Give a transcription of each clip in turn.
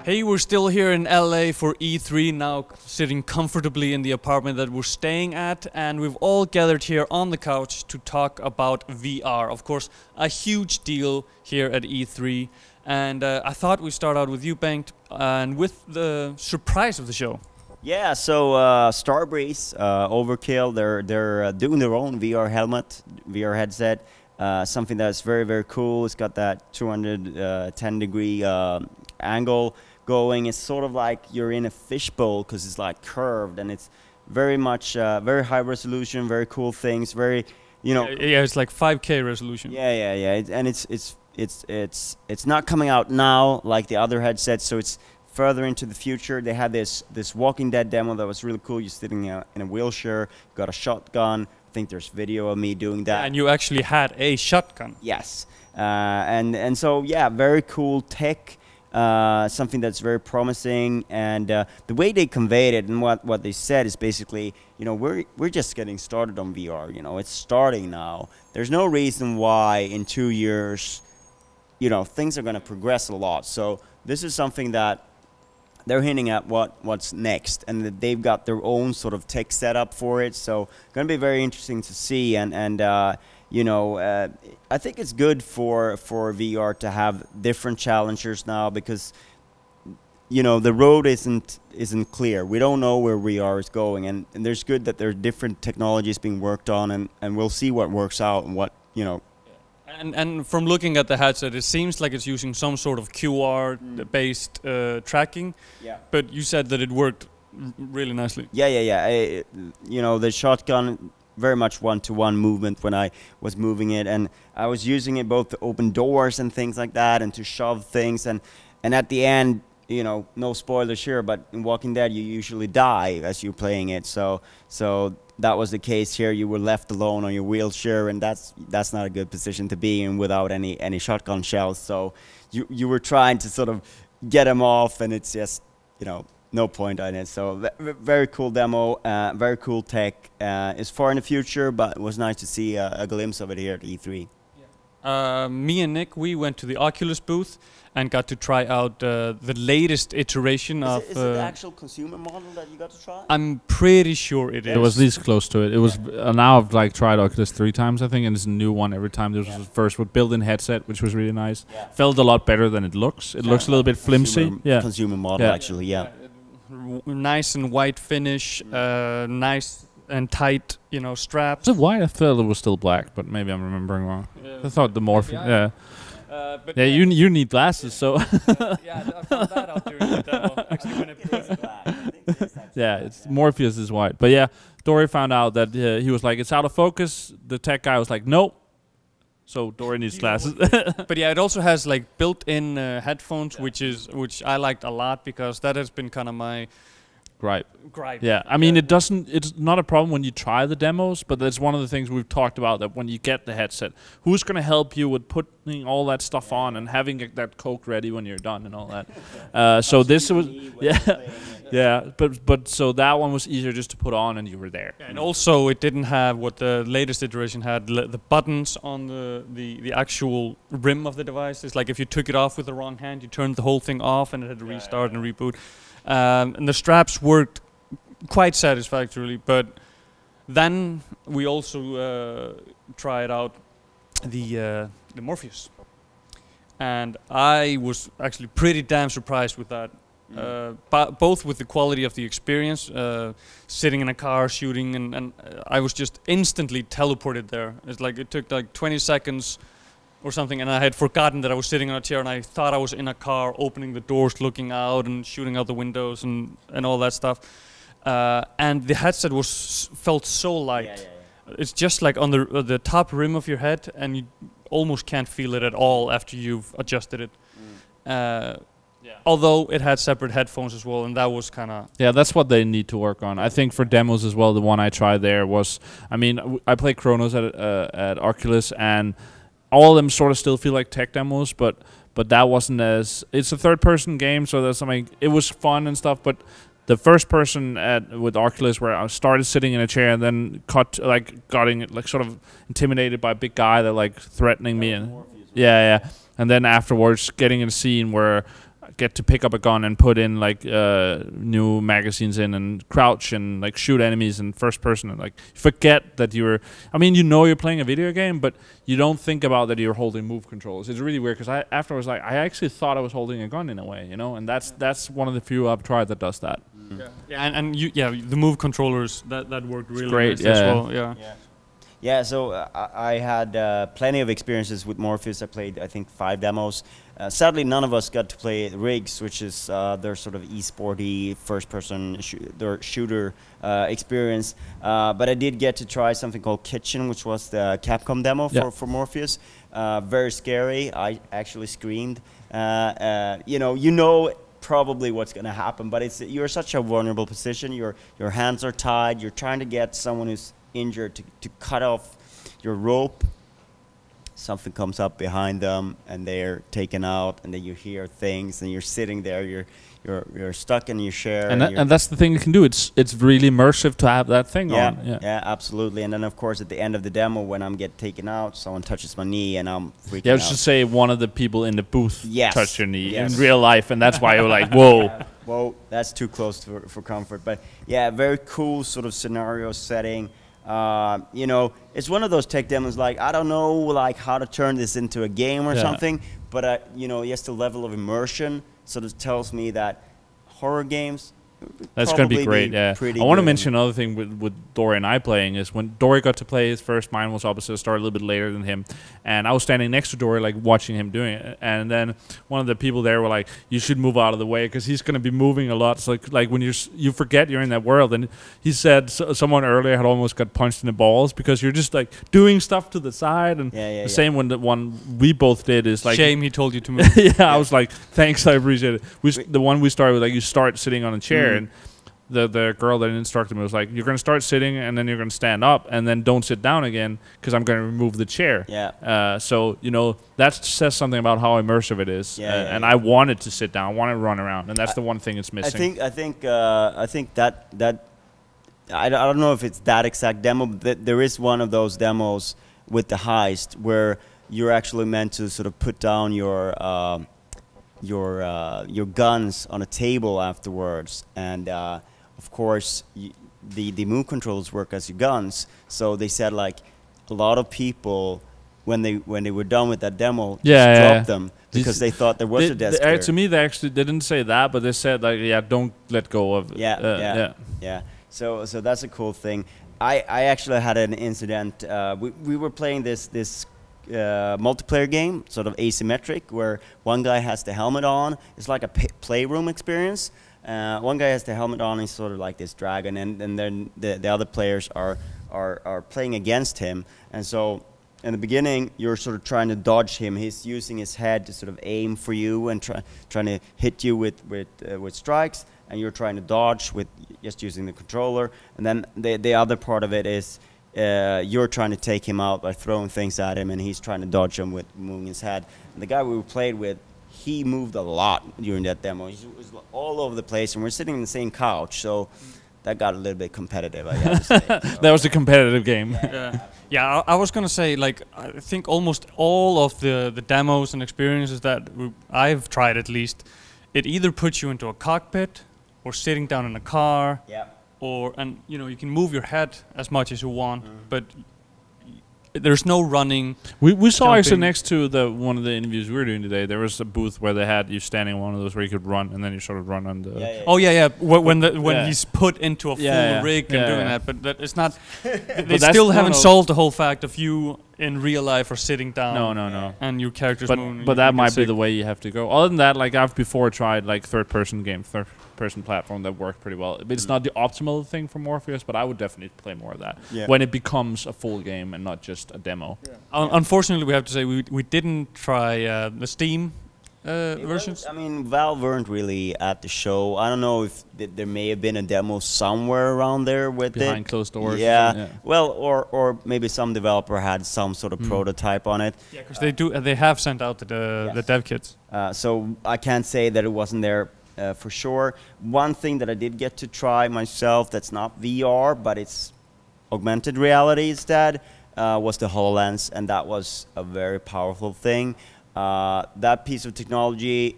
Hey, we're still here in LA for E3, now sitting comfortably in the apartment that we're staying at, and we've all gathered here on the couch to talk about VR. Of course, a huge deal here at E3, and I thought we'd start out with you, Bengt, and with the surprise of the show. Yeah, so Starbreeze, Overkill, they're doing their own VR helmet, VR headset, something that's very, very cool. It's got that 210-degree angle going. It's sort of like you're in a fishbowl because it's like curved, and it's very much very high resolution, very cool things, very, you know. Yeah, it's like 5K resolution. Yeah. And it's not coming out now like the other headsets, so it's further into the future. They had this Walking Dead demo that was really cool. You're sitting in a wheelchair, got a shotgun. I think there's video of me doing that. Yeah, and you actually had a shotgun. Yes, and so yeah, very cool tech. Something that's very promising, and the way they conveyed it and what they said is basically, you know, we're just getting started on VR. You know, it's starting now. There's no reason why in 2 years, you know, things are going to progress a lot. So this is something that they're hinting at what's next, and that they've got their own sort of tech setup for it. So going to be very interesting to see, and you know, I think it's good for VR to have different challengers now, because, you know, the road isn't clear. We don't know where VR is going, and there's good that there's different technologies being worked on, and we'll see what works out and what, you know. And from looking at the headset, it seems like it's using some sort of QR-based tracking. Yeah. But you said that it worked really nicely. Yeah. You know, the shotgun, very much one-to-one movement when I was moving it, and I was using it both to open doors and things like that, and to shove things, and at the end, you know, no spoilers here, but in Walking Dead you usually die as you're playing it, so that was the case here. You were left alone on your wheelchair, and that's not a good position to be in without any shotgun shells, so you were trying to sort of get them off, and it's just, you know, no point on it. So very cool demo, very cool tech. It's far in the future, but it was nice to see a glimpse of it here at E3. Yeah. Me and Nick, we went to the Oculus booth and got to try out the latest iteration of... Is it the actual consumer model that you got to try? I'm pretty sure it is. It was at least close to it. It was now I've like tried Oculus 3 times, I think, and it's a new one every time. There was the first with built-in headset, which was really nice. Yeah. Felt a lot better than it looks. It looks a little bit flimsy. Consumer model, actually, yeah. Nice and white finish, nice and tight, you know, straps. Was it white? I thought it was still black, but maybe I'm remembering wrong. I thought the Morpheus. But you need glasses, so. Yeah, I found that out during the demo. Actually, when it it's Morpheus is white, but yeah, Dóri found out that he was like, it's out of focus. The tech guy was like, nope. So Dóri needs glasses. But yeah, it also has like built-in headphones, which I liked a lot, because that has been kind of my gripe. Yeah, I mean, it's not a problem when you try the demos, but that's one of the things we've talked about, that when you get the headset, who's going to help you with putting all that stuff on and having that Coke ready when you're done and all that. So this was, but so that one was easier just to put on and you were there. Yeah, and also it didn't have what the latest iteration had, the buttons on the actual rim of the device. It's like if you took it off with the wrong hand, you turned the whole thing off and it had to restart and reboot. And the straps worked quite satisfactorily, but then we also tried out the Morpheus, and I was actually pretty damn surprised with that. Both with the quality of the experience, sitting in a car shooting, and I was just instantly teleported there. It's like it took like 20 seconds or something, and I had forgotten that I was sitting on a chair, and I thought I was in a car, opening the doors, looking out, and shooting out the windows, and all that stuff. And the headset felt so light. Yeah. It's just like on the top rim of your head, and you almost can't feel it at all after you've adjusted it. Although it had separate headphones as well, and that was kind of... Yeah, that's what they need to work on. I think for demos as well, the one I tried there was, I mean, I played Chronos at Oculus, and all of them sort of still feel like tech demos, but that wasn't as... It's a third-person game, so there's something... It was fun and stuff, but the first person with Oculus, where I started sitting in a chair and then got sort of intimidated by a big guy that like threatening me, and and then afterwards getting in a scene where I get to pick up a gun and put in like new magazines in and crouch and like shoot enemies in first person, and like forget that you're... I mean, you're playing a video game, but you don't think about that you're holding move controls. It's really weird, because I afterwards I actually thought I was holding a gun in a way, and that's one of the few I've tried that does that. And the move controllers that worked really great, nice as well. Yeah, so I had plenty of experiences with Morpheus. I played, I think, 5 demos. Sadly, none of us got to play Rigs, which is their sort of e-sporty first-person shooter experience. But I did get to try something called Kitchen, which was the Capcom demo for Morpheus. Very scary. I actually screamed. You know probably what's going to happen, but you're such a vulnerable position. Your hands are tied. You're trying to get someone who's injured to cut off your rope. Something comes up behind them and they're taken out, and then you hear things and you're sitting there, you're stuck in your chair, and that's the thing you can do. It's really immersive to have that thing on. Yeah, absolutely. And then of course at the end of the demo, when I'm taken out, someone touches my knee and I'm freaking out. Yeah, I was just say one of the people in the booth touched your knee in real life, and that's why you're like, whoa. Whoa, that's too close for comfort. But yeah, very cool sort of scenario setting. It's one of those tech demos, like, I don't know, like, how to turn this into a game or something, but, yes, the level of immersion sort of tells me that horror games... That's going to be great, I want to mention another thing with Dóri and I playing is when Dóri got to play his first, mine was opposite, started a little bit later than him, and I was standing next to Dóri, like, watching him doing it, and then one of the people there were like, you should move out of the way, because he's going to be moving a lot, so like when you forget you're in that world, and he said someone earlier had almost got punched in the balls, because you're just, like, doing stuff to the side, and the same when the one we both did is, like... Shame he told you to move. I was like, thanks, I appreciate it. The one we started with, like, you start sitting on a chair, and the girl that instructed me was like, you're going to start sitting and then you're going to stand up and then don't sit down again because I'm going to remove the chair. So, that says something about how immersive it is. And I wanted to sit down. I wanted to run around. And that's the one thing it's missing. I think that I don't know if it's that exact demo, but there is one of those demos with the heist where you're actually meant to sort of put down your guns on a table afterwards, and of course the move controls work as your guns. So they said, like, a lot of people when they were done with that demo just dropped them because they thought there was a desk there. To me, they didn't say that, but they said, like, don't let go of it. So that's a cool thing. I actually had an incident. We were playing this multiplayer game, sort of asymmetric, where one guy has the helmet on. It's like a playroom experience. One guy has the helmet on. He's sort of like this dragon, and then the other players are playing against him. And so in the beginning, you're sort of trying to dodge him. He's using his head to sort of aim for you and trying to hit you with strikes, and you're trying to dodge with just using the controller. And then the other part of it is you're trying to take him out by throwing things at him, and he's trying to dodge them with moving his head. And the guy we played with, he moved a lot during that demo. He was all over the place, and we're sitting in the same couch, so that got a little bit competitive, I gotta say. So that was a competitive game. I was gonna say, like, I think almost all of the demos and experiences that I've tried, at least, it either puts you into a cockpit or sitting down in a car. And you can move your head as much as you want, but there's no running. We saw actually next to one of the interviews we were doing today, there was a booth where they had you standing on one of those where you could run, and then you sort of run on the... When he's put into a full rig and doing that, but that it's not... They still haven't solved the whole fact of you in real life or sitting down. No. And your character's moving. But that might be the way you have to go. Other than that, like, I've before tried, like, third-person platform that worked pretty well. It's not the optimal thing for Morpheus, but I would definitely play more of that when it becomes a full game and not just a demo. Unfortunately, we have to say we didn't try the Steam versions? I mean, Valve weren't really at the show. I don't know if there may have been a demo somewhere around there with Behind it. closed doors. Yeah. Well, or maybe some developer had some sort of prototype on it. Yeah, because they have sent out the dev kits. So I can't say that it wasn't there for sure. One thing that I did get to try myself that's not VR, but it's augmented reality instead, was the HoloLens, and that was a very powerful thing. That piece of technology,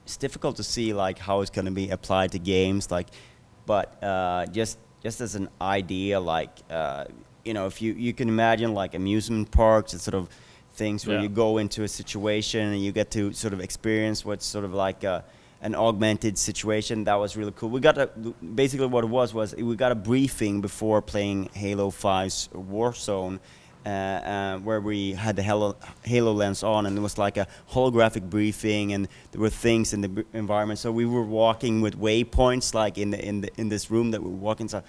it's difficult to see like how it's going to be applied to games, like, but just as an idea, like if you can imagine like amusement parks and sort of things where you go into a situation and you get to sort of experience what's sort of like an augmented situation. That was really cool. We got basically what it was we got a briefing before playing Halo 5's Warzone, where we had the HoloLens on, and it was like a holographic briefing, and there were things in the environment. So we were walking with waypoints, like in this room that we were walking. So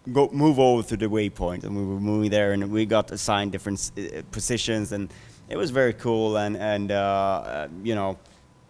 move over to the waypoint, and we were moving there, and we got assigned different positions, and it was very cool. And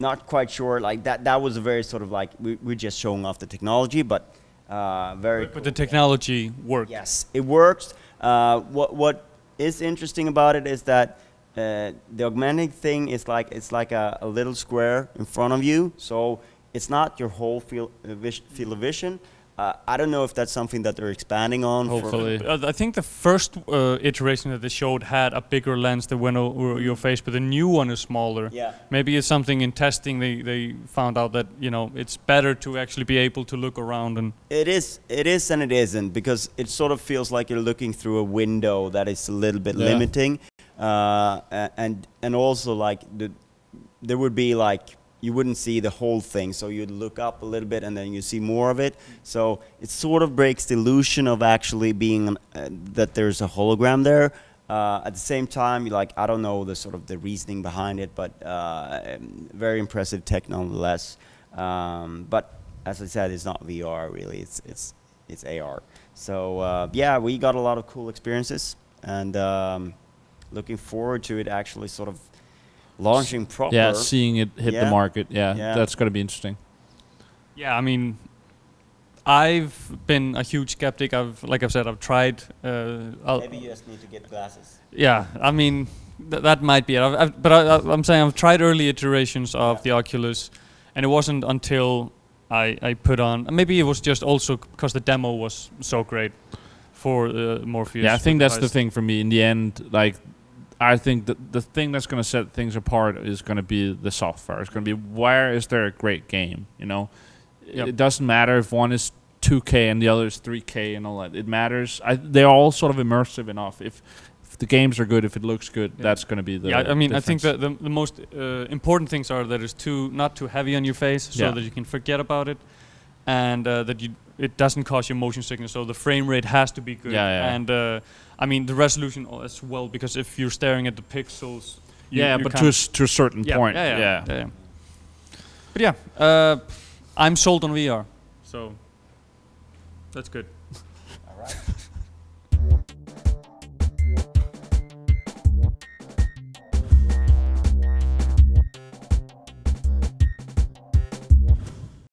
not quite sure, like that was a very sort of like we're just showing off the technology, but very. But the technology worked. Yes, it works. What is interesting about it is that the augmented thing is like it's like a little square in front of you, so it's not your whole field of vision. I don't know if that's something that they're expanding on. Hopefully. I think the first iteration that they showed had a bigger lens that went over your face, but the new one is smaller. Yeah. Maybe it's something in testing they found out that it's better to actually be able to look around and. It is and it isn't, because it sort of feels like you're looking through a window that is a little bit limiting, and also like there would be like. You wouldn't see the whole thing, so you'd look up a little bit and then you see more of it. So it sort of breaks the illusion of actually being that there's a hologram there. At the same time, I don't know the sort of the reasoning behind it, but very impressive tech nonetheless. But as I said, it's not VR really; it's AR. So we got a lot of cool experiences, and looking forward to it actually sort of. Launching proper. Yeah, seeing it hit the market. Yeah, that's going to be interesting. Yeah, I mean, I've been a huge skeptic. Like I've said, I've tried. Maybe you just need to get glasses. Yeah, I mean, that might be it. I'm saying I've tried early iterations of the Oculus, and it wasn't until I put on. Maybe it was just also because the demo was so great for Morpheus. Yeah, I think that's the thing for me. In the end, like. I think that the thing that's going to set things apart is going to be the software. It's going to be where is there a great game, It doesn't matter if one is 2K and the other is 3K and all that. It matters. They're all sort of immersive enough. If the games are good, if it looks good, that's going to be the I mean, difference. I think that the most important things are that it's not too heavy on your face, so that you can forget about it, and that it doesn't cause you motion sickness. So the frame rate has to be good. And I mean, the resolution as well, because if you're staring at the pixels... but to a certain point. Yeah. But yeah, I'm sold on VR, so that's good. All right.